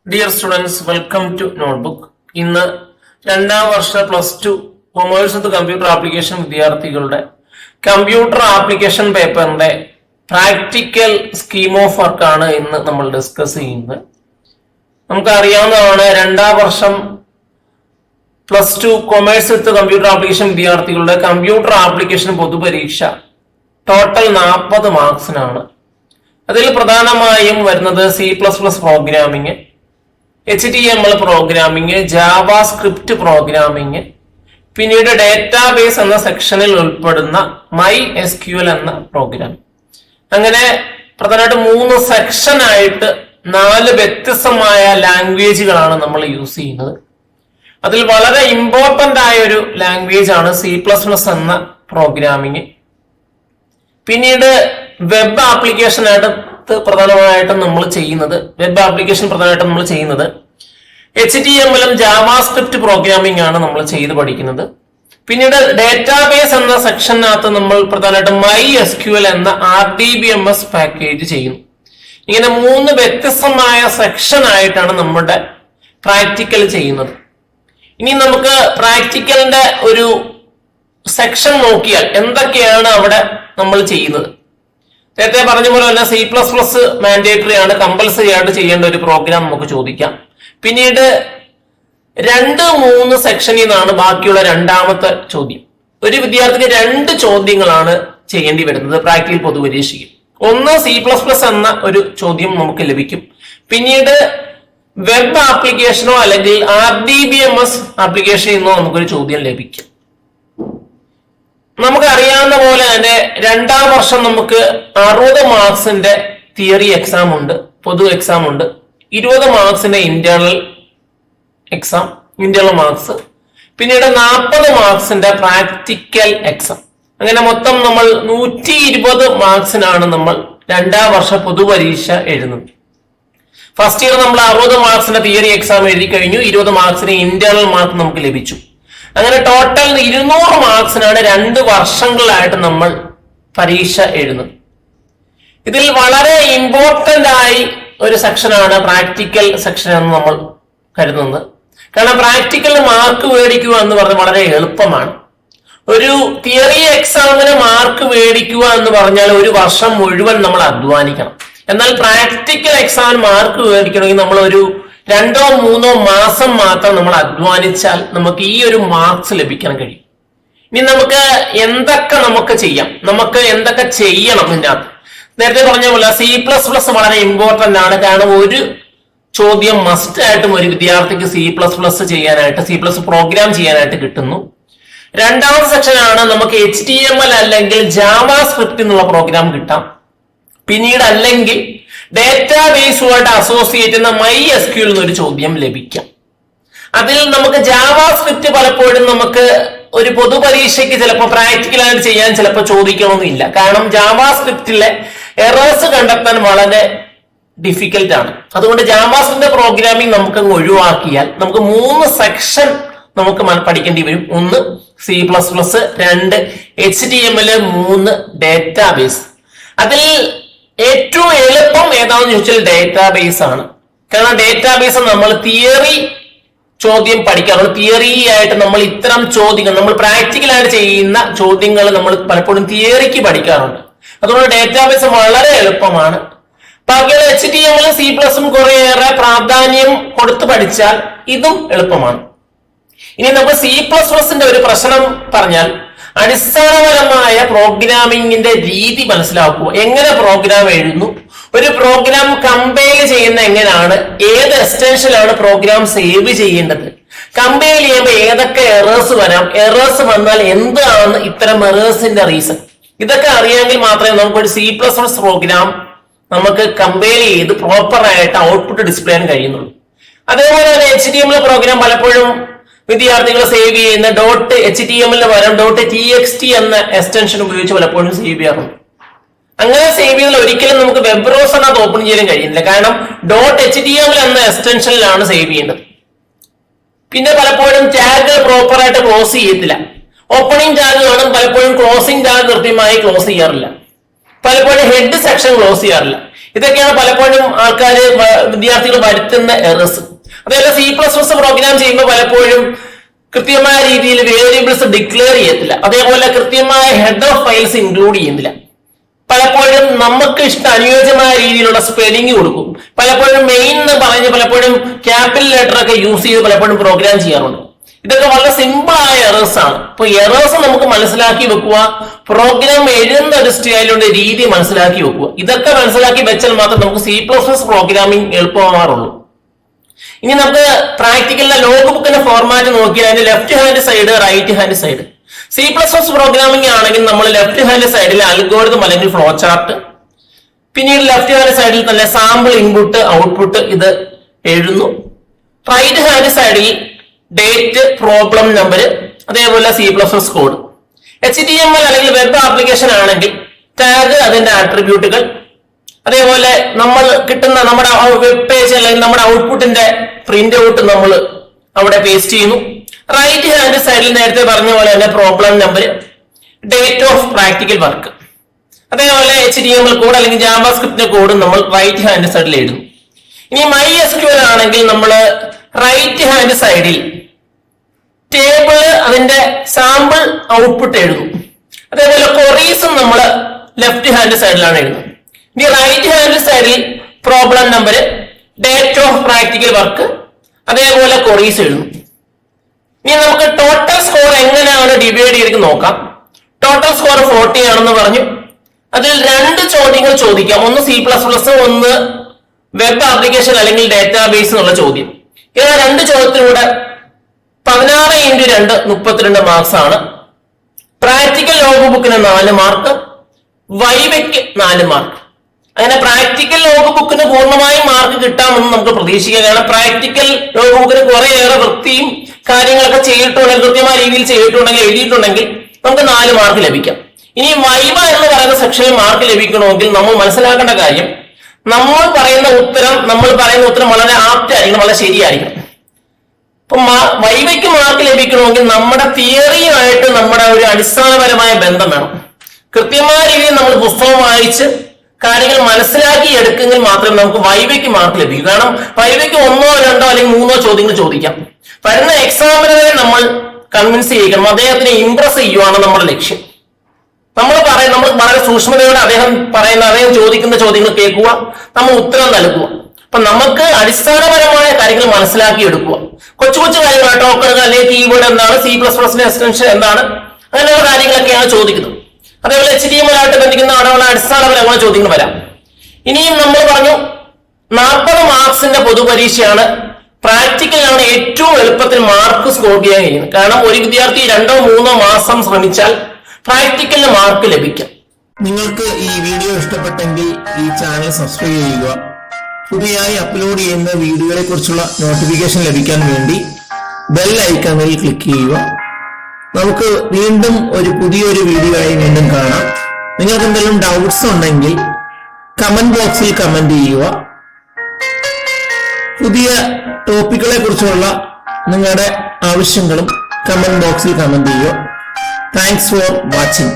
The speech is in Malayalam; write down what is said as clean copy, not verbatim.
Dear students, welcome to Notebook. ഇന്ന് രണ്ടാം വർഷ +2 കൊമേഴ്സ് വിത്ത് കമ്പ്യൂട്ടർ ആപ്ലിക്കേഷൻ വിദ്യാർത്ഥികളുടെ കമ്പ്യൂട്ടർ ആപ്ലിക്കേഷൻ പേപ്പറിന്റെ പ്രാക്ടിക്കൽ സ്കീം ഓഫ് വർക്ക് ആണ് ഇന്ന് നമ്മൾ ഡിസ്കസ് ചെയ്യുന്നത്. നമുക്കറിയാവുന്നതാണ് രണ്ടാം വർഷം +2 കൊമേഴ്സ് വിത്ത് കമ്പ്യൂട്ടർ ആപ്ലിക്കേഷൻ വിദ്യാർത്ഥികളുടെ കമ്പ്യൂട്ടർ ആപ്ലിക്കേഷൻ പൊതുപരീക്ഷ ടോട്ടൽ 40 മാർക്സിനാണ്. അതിൽ പ്രധാനമായും വരുന്നത് C++ programming, HTML programming, JavaScript programming, പിന്നീട് ഡേറ്റാബേസ് എന്ന സെക്ഷനിൽ ഉൾപ്പെടുന്ന MySQL എന്ന പ്രോഗ്രാം. അങ്ങനെ പ്രധാനമായിട്ട് 3 സെക്ഷനായിട്ട് 4 വ്യത്യസ്തമായ ലാംഗ്വേജുകളാണ് നമ്മൾ യൂസ് ചെയ്യുന്നത്. അതിൽ വളരെ ഇമ്പോർട്ടന്റ് ആയ ഒരു ലാംഗ്വേജ് ആണ് C++ എന്ന പ്രോഗ്രാമിംഗ്. പിന്നീട് വെബ് ആപ്ലിക്കേഷനായിട്ട് പ്രധാനമായിട്ടും നമ്മൾ ചെയ്യുന്നത് HTML ജാവാസ്ക്രിപ്റ്റ് പ്രോഗ്രാമിംഗ് ആണ് നമ്മൾ ചെയ്ത് പഠിക്കുന്നത്. പിന്നീട് ഡേറ്റാബേസ് എന്ന സെക്ഷനകത്ത് നമ്മൾ പ്രധാനമായിട്ടും MySQL എന്ന RDBMS പാക്കേജ് ചെയ്യുന്നു. ഇങ്ങനെ 3 വ്യത്യസ്തമായ സെക്ഷൻ ആയിട്ടാണ് നമ്മുടെ പ്രാക്ടിക്കൽ ചെയ്യുന്നത്. ഇനി നമുക്ക് പ്രാക്ടിക്കലിന്റെ ഒരു സെക്ഷൻ നോക്കിയാൽ എന്തൊക്കെയാണ് അവിടെ നമ്മൾ ചെയ്യുന്നത്. നേരത്തെ പറഞ്ഞ പോലെ തന്നെ C++ മാൻഡേറ്ററി ആണ്, കമ്പൽസറി ആയിട്ട് ചെയ്യേണ്ട ഒരു പ്രോഗ്രാം നമുക്ക് ചോദിക്കാം. പിന്നീട് 2-3 സെക്ഷനിൽ നിന്നാണ് ബാക്കിയുള്ള രണ്ടാമത്തെ ചോദ്യം. ഒരു വിദ്യാർത്ഥിക്ക് 2 ചോദ്യങ്ങളാണ് ചെയ്യേണ്ടി വരുന്നത് പ്രാക്ടിക്കൽ പൊതുപരീക്ഷയ്ക്ക്. ഒന്ന് C++ എന്ന ഒരു ചോദ്യം നമുക്ക് ലഭിക്കും. പിന്നീട് വെബ് ആപ്ലിക്കേഷനോ അല്ലെങ്കിൽ RDBMS ആപ്ലിക്കേഷനിൽ നിന്നോ നമുക്കൊരു ചോദ്യം ലഭിക്കും. നമുക്കറിയാവുന്ന പോലെ തന്നെ രണ്ടാം വർഷം നമുക്ക് 60 മാർക്സിന്റെ തിയറി എക്സാം ഉണ്ട്, പൊതു എക്സാം ഉണ്ട്, 20 മാർക്സിന്റെ ഇന്റേണൽ മാർക്സ്, പിന്നീട് 40 മാർക്സിന്റെ പ്രാക്ടിക്കൽ എക്സാം. അങ്ങനെ മൊത്തം നമ്മൾ 120 മാർക്സിനാണ് നമ്മൾ രണ്ടാം വർഷ പൊതുപരീക്ഷ എഴുതുന്നത്. ഫസ്റ്റ് ഇയർ നമ്മൾ 60 മാർക്സിന്റെ തിയറി എക്സാം എഴുതി കഴിഞ്ഞു, 20 മാർക്സിന് ഇന്റേണൽ മാർക്ക് നമുക്ക് ലഭിച്ചു. അങ്ങനെ ടോട്ടൽ 200 മാർക്സിനാണ് 2 വർഷങ്ങളായിട്ട് നമ്മൾ പരീക്ഷ എഴുതുന്നത്. ഇതിൽ വളരെ ഇമ്പോർട്ടന്റ് ആയി ഒരു സെക്ഷനാണ് പ്രാക്ടിക്കൽ സെക്ഷൻ എന്ന് നമ്മൾ കരുതുന്നത്. കാരണം പ്രാക്ടിക്കൽ മാർക്ക് മേടിക്കുക എന്ന് പറഞ്ഞാൽ വളരെ എളുപ്പമാണ്. ഒരു തിയറി എക്സാമിന് മാർക്ക് മേടിക്കുക എന്ന് പറഞ്ഞാൽ ഒരു വർഷം മുഴുവൻ നമ്മൾ അധ്വാനിക്കണം. എന്നാൽ പ്രാക്ടിക്കൽ എക്സാമിന് മാർക്ക് മേടിക്കണമെങ്കിൽ നമ്മൾ ഒരു 2-3 മാസം മാത്രം നമ്മൾ അധ്വാനിച്ചാൽ നമുക്ക് ഈ ഒരു മാർക്സ് ലഭിക്കാൻ കഴിയും. ഇനി നമുക്ക് എന്തൊക്കെ ചെയ്യാം, നമുക്ക് എന്തൊക്കെ ചെയ്യണം ഇതിനകത്ത്. നേരത്തെ പറഞ്ഞ പോലെ C++ വളരെ ഇമ്പോർട്ടന്റ് ആണ്. കാരണം ഒരു ചോദ്യം മസ്റ്റ് ആയിട്ടും ഒരു വിദ്യാർത്ഥിക്ക് C++ പ്രോഗ്രാം ചെയ്യാനായിട്ട് കിട്ടുന്നു. രണ്ടാമത്തെ സെക്ഷനാണ് നമുക്ക് HTML അല്ലെങ്കിൽ ജാവാസ്ക്രിപ്റ്റ് എന്നുള്ള പ്രോഗ്രാം കിട്ടാം. പിന്നീട് അല്ലെങ്കിൽ ഡേറ്റാബേസുമായിട്ട് അസോസിയേറ്റ് ചെയ്യുന്ന MySQL എന്നൊരു ചോദ്യം ലഭിക്കാം. അതിൽ നമുക്ക് ജാവാസ്ക്രിപ്റ്റ് പലപ്പോഴും നമുക്ക് ഒരു പൊതുപരീക്ഷയ്ക്ക് ചിലപ്പോൾ പ്രാക്ടിക്കലായിട്ട് ചെയ്യാൻ ചിലപ്പോൾ ചോദിക്കണമെന്നില്ല. കാരണം ജാവാസ്ക്രിപ്റ്റിലെ എറേഴ്സ് കണ്ടെത്താൻ വളരെ ഡിഫിക്കൽട്ട് ആണ്. അതുകൊണ്ട് ജാവാസ്ക്രിപ്റ്റ് പ്രോഗ്രാമിംഗ് നമുക്ക് ഒഴിവാക്കിയാൽ നമുക്ക് 3 സെക്ഷൻ നമുക്ക് പഠിക്കേണ്ടി വരും. 1 C++, 2 HTML, 3 ഡേറ്റാബേസ്. അതിൽ ഏറ്റവും എളുപ്പം ഏതാണെന്ന് ചോദിച്ചാൽ ഡേറ്റാബേസ് ആണ്. കാരണം ഡേറ്റാബേസ് നമ്മൾ തിയറി ചോദ്യം പഠിക്കാറുണ്ട്. തിയറി ആയിട്ട് നമ്മൾ ഇത്തരം ചോദ്യങ്ങൾ നമ്മൾ പ്രാക്ടിക്കലായിട്ട് ചെയ്യുന്ന ചോദ്യങ്ങൾ നമ്മൾ പലപ്പോഴും തിയറിക്ക് പഠിക്കാറുണ്ട്. അതുകൊണ്ട് ഡേറ്റാബേസ് വളരെ എളുപ്പമാണ്. ബാക്കിയുള്ള HTML, C++ കുറേയേറെ പ്രാധാന്യം കൊടുത്ത് പഠിച്ചാൽ ഇതും എളുപ്പമാണ്. ഇനി നമുക്ക് C++ന്റെ ഒരു പ്രശ്നം പറഞ്ഞാൽ അടിസ്ഥാനപരമായ പ്രോഗ്രാമിംഗിന്റെ രീതി മനസ്സിലാക്കുക. എങ്ങനെ പ്രോഗ്രാം എഴുതുന്നു, ഒരു പ്രോഗ്രാം കമ്പൈൽ ചെയ്യുന്ന എങ്ങനെയാണ്, ഏത് എക്സ്റ്റൻഷനിലാണ് പ്രോഗ്രാം സേവ് ചെയ്യേണ്ടത്, കമ്പൈൽ ചെയ്യുമ്പോൾ ഏതൊക്കെ എറേഴ്സ് വരാം, എറേഴ്സ് വന്നാൽ എന്താണ് ഇത്തരം എറേഴ്സിന്റെ റീസൺ, ഇതൊക്കെ അറിയാമെങ്കിൽ മാത്രമേ നമുക്കൊരു C++ പ്രോഗ്രാം നമുക്ക് കമ്പൈൽ ചെയ്ത് പ്രോപ്പർ ആയിട്ട് ഔട്ട്പുട്ട് ഡിസ്പ്ലേ ചെയ്യാൻ കഴിയുന്നുള്ളൂ. അതേപോലെ തന്നെ HTML പ്രോഗ്രാം പലപ്പോഴും വിദ്യാർത്ഥികൾ സേവ് ചെയ്യുന്ന .html പകരം .txt എന്ന എക്സ്റ്റൻഷൻ ഉപയോഗിച്ച് പലപ്പോഴും സേവ് ചെയ്യാറുണ്ട്. അങ്ങനെ സേവ് ചെയ്താൽ ഒരിക്കലും നമുക്ക് വെബ് ബ്രൗസറിനകത്ത് ഓപ്പൺ ചെയ്യാൻ കഴിയുന്നില്ല. കാരണം .html എന്ന എക്സ്റ്റൻഷനിലാണ് സേവ് ചെയ്യേണ്ടത്. പിന്നെ പലപ്പോഴും ടാഗ് പ്രോപ്പർ ആയിട്ട് ക്ലോസ് ചെയ്യത്തില്ല. ഓപ്പണിംഗ് ടാഗ് കാണും, പലപ്പോഴും ക്ലോസിംഗ് ടാഗ് കൃത്യമായി ക്ലോസ് ചെയ്യാറില്ല. പലപ്പോഴും ഹെഡ് സെക്ഷൻ ക്ലോസ് ചെയ്യാറില്ല. ഇതൊക്കെയാണ് പലപ്പോഴും വിദ്യാർത്ഥികൾ വരുത്തുന്ന എറേഴ്സ്. അതേപോലെ C++ പ്രോഗ്രാം ചെയ്യുമ്പോൾ പലപ്പോഴും കൃത്യമായ രീതിയിൽ വേരിയബിൾസ് ഡിക്ലെയർ ചെയ്യത്തില്ല. അതേപോലെ കൃത്യമായ ഹെഡ് ഓഫ് ഫയൽസ് ഇൻക്ലൂഡ് ചെയ്യുന്നില്ല. പലപ്പോഴും നമുക്ക് അനുയോജ്യമായ രീതിയിലുള്ള സ്പെല്ലിംഗ് കൊടുക്കും. പലപ്പോഴും മെയിൻ എന്ന് പറഞ്ഞ് പലപ്പോഴും ക്യാപിറ്റൽ ലെറ്റർ ഒക്കെ യൂസ് ചെയ്ത് പലപ്പോഴും പ്രോഗ്രാം ചെയ്യാറുണ്ട്. ഇതൊക്കെ വളരെ സിമ്പിൾ ആയ എറേഴ്സ് ആണ്. അപ്പൊ എറേഴ്സ് നമുക്ക് മനസ്സിലാക്കി വെക്കുക, പ്രോഗ്രാം എഴുതുന്ന ഒരു സ്റ്റൈലിന്റെ രീതി മനസ്സിലാക്കി വെക്കുക. ഇതൊക്കെ മനസ്സിലാക്കി വെച്ചാൽ മാത്രം നമുക്ക് C++ പ്രോഗ്രാമിംഗ് എളുപ്പമാകാറുള്ളൂ. ഇനി നമുക്ക് പ്രാക്ടിക്കലിന്റെ ലോഗ് ബുക്കിന്റെ ഫോർമാറ്റ് നോക്കിയാൽ അതിന്റെ left hand side, right hand side. C++ programming ആണെങ്കിൽ നമ്മൾ ലെഫ്റ്റ് ഹാൻഡ് സൈഡിൽ അൽഗോരിതം അല്ലെങ്കിൽ ഫ്ലോ ചാർട്ട്, പിന്നീട് ലെഫ്റ്റ് ഹാൻഡ് സൈഡിൽ തന്നെ സാമ്പിൾ ഇൻപുട്ട് ഔട്ട്പുട്ട് ഇത് എഴുതുന്നു. റൈറ്റ് ഹാൻഡ് സൈഡിൽ ഡേറ്റ്, പ്രോബ്ലം നമ്പർ, അതേപോലെ C++ കോഡ്. HTML അല്ലെങ്കിൽ വെബ് ആപ്ലിക്കേഷൻ ആണെങ്കിൽ ടാഗ്, അതിന്റെ ആട്രിബ്യൂട്ടുകൾ, അതേപോലെ നമ്മൾ കിട്ടുന്ന നമ്മുടെ വെബ് പേജ് അല്ലെങ്കിൽ നമ്മുടെ ഔട്ട്പുട്ടിന്റെ പ്രിന്റ് ഔട്ട് നമ്മൾ അവിടെ പേസ്റ്റ് ചെയ്യുന്നു. റൈറ്റ് ഹാൻഡ് സൈഡിൽ നേരത്തെ പറഞ്ഞ പോലെ തന്നെ problem number, date of practical work, അതേപോലെ HTML കോഡ് അല്ലെങ്കിൽ ജാവാസ്ക്രിപ്റ്റിന്റെ കോഡ് നമ്മൾ റൈറ്റ് ഹാൻഡ് സൈഡിൽ എഴുതും. ഇനി MySQL ആണെങ്കിൽ നമ്മൾ റൈറ്റ് ഹാൻഡ് സൈഡിൽ ടേബിള്, അതിന്റെ സാമ്പിൾ ഔട്ട്പുട്ട് എഴുതും. അതേപോലെ ക്വറീസും നമ്മൾ ലെഫ്റ്റ് ഹാൻഡ് സൈഡിലാണ് എഴുതുന്നത്. ഇനി റൈറ്റ് ഹാൻഡ് സൈഡിൽ problem number, date of practical work, അതേപോലെ ക്വറീസ് എഴുതും. ഇനി നമുക്ക് ടോട്ടൽ സ്കോർ എങ്ങനെയാണ് ഡിവൈഡ് ചെയ്ത് നോക്കാം. ടോട്ടൽ സ്കോർ 40 ആണെന്ന് പറഞ്ഞു. അതിൽ 2 ചോദ്യങ്ങൾ ചോദിക്കാം. ഒന്ന് C++, ഒന്ന് വെബ് ആപ്ലിക്കേഷൻ അല്ലെങ്കിൽ ഡാറ്റാബേസ് എന്നുള്ള ചോദ്യം. ഇത് 2 ചോദ്യത്തിലൂടെ 16 × 2 32 മാർക്സ് ആണ്. പ്രാക്ടിക്കൽ ലോഗ് ബുക്കിന് 4 മാർക്ക്, വൈവയ്ക്ക് 4 മാർക്ക്. അങ്ങനെ പ്രാക്ടിക്കൽ ലോഗ് ബുക്കിന് പൂർണ്ണമായും മാർക്ക് കിട്ടാമെന്ന് നമുക്ക് പ്രതീക്ഷിക്കാം. കാരണം പ്രാക്ടിക്കൽ ലോഗ് ബുക്കിന് കുറേയേറെ വൃത്തിയും കാര്യങ്ങളൊക്കെ ചെയ്തിട്ടുണ്ടെങ്കിൽ, കൃത്യമായ രീതിയിൽ ചെയ്തിട്ടുണ്ടെങ്കിൽ, എഴുതിയിട്ടുണ്ടെങ്കിൽ നമുക്ക് 4 മാർക്ക് ലഭിക്കാം. ഇനി വൈവ എന്ന് പറയുന്ന സെക്ഷനിൽ മാർക്ക് ലഭിക്കണമെങ്കിൽ നമ്മൾ മനസ്സിലാക്കേണ്ട കാര്യം, നമ്മൾ പറയുന്ന ഉത്തരം വളരെ ആപ്റ്റ് ആയിരിക്കണം, വളരെ ശരിയായിരിക്കണം. അപ്പൊ വൈവയ്ക്ക് മാർക്ക് ലഭിക്കണമെങ്കിൽ നമ്മുടെ തിയറിയുമായിട്ട് നമ്മുടെ ഒരു അടിസ്ഥാനപരമായ ബന്ധം വേണം. കൃത്യമായ രീതിയിൽ നമ്മൾ പുസ്തകം വായിച്ച് കാര്യങ്ങൾ മനസ്സിലാക്കി എടുക്കുമെങ്കിൽ മാത്രമേ നമുക്ക് വൈവയ്ക്ക് മാർക്ക് ലഭിക്കൂ. കാരണം വൈവയ്ക്ക് 1, 2 അല്ലെങ്കിൽ 3 ചോദ്യങ്ങൾ ചോദിക്കാം. വരുന്ന എക്സാമിനെ നമ്മൾ കൺവിൻസ് ചെയ്യിക്കണം, അദ്ദേഹത്തിനെ ഇംപ്രസ് ചെയ്യുവാണ് നമ്മുടെ ലക്ഷ്യം. നമ്മൾ വളരെ സൂക്ഷ്മതയോടെ അദ്ദേഹം ചോദിക്കുന്ന ചോദ്യങ്ങൾ കേൾക്കുക, നമ്മൾ ഉത്തരം നൽകുക. അപ്പൊ നമുക്ക് അടിസ്ഥാനപരമായ കാര്യങ്ങൾ മനസ്സിലാക്കി എടുക്കുക. കൊച്ചു കാര്യങ്ങൾ, ടോക്കണുകൾ അല്ലെങ്കിൽ കീവേഡ് എന്താണ്, C++ എക്സ്റ്റൻഷൻ എന്താണ്, അങ്ങനെയുള്ള കാര്യങ്ങളൊക്കെയാണ് ചോദിക്കുന്നത്. അതേപോലെ HTML ആയിട്ട് ബന്ധിക്കുന്ന അവിടെയുള്ള അടിസ്ഥാനപരമായ ചോദ്യങ്ങൾ വരാം. ഇനിയും നമ്മൾ പറഞ്ഞു 40 മാർക്സിന്റെ പൊതുപരീക്ഷയാണ്. പ്രാക്ടിക്കലാണ് ഏറ്റവും എളുപ്പത്തിൽ മാർക്ക് സ്കോർ ചെയ്യാൻ കഴിയുന്നത്. കാരണം ഒരു വിദ്യാർത്ഥി 2-3 മാസം ശ്രമിച്ചാൽ പ്രാക്ടിക്കലിന് മാർക്ക് ലഭിക്കും. നിങ്ങൾക്ക് ഈ വീഡിയോ ഇഷ്ടപ്പെട്ടെങ്കിൽ ഈ ചാനൽ സബ്സ്ക്രൈബ് ചെയ്യുക. പുതിയതായി അപ്ലോഡ് ചെയ്യുന്ന വീഡിയോകളെ കുറിച്ചുള്ള നോട്ടിഫിക്കേഷൻ ലഭിക്കാൻ വേണ്ടി ബെൽ ഐക്കണിൽ ക്ലിക്ക് ചെയ്യുക. നമുക്ക് വീണ്ടും പുതിയൊരു വീഡിയോ ആയി വീണ്ടും കാണാം. നിങ്ങൾക്ക് എന്തെങ്കിലും ഡൗട്ട്സ് ഉണ്ടെങ്കിൽ കമന്റ് ബോക്സിൽ കമന്റ് ചെയ്യുക. പുതിയ ടോപ്പിക്കുകളെ കുറിച്ചുള്ള നിങ്ങളുടെ ആവശ്യങ്ങളും കമന്റ് ബോക്സിൽ കമന്റ് ചെയ്യുക. Thanks for watching.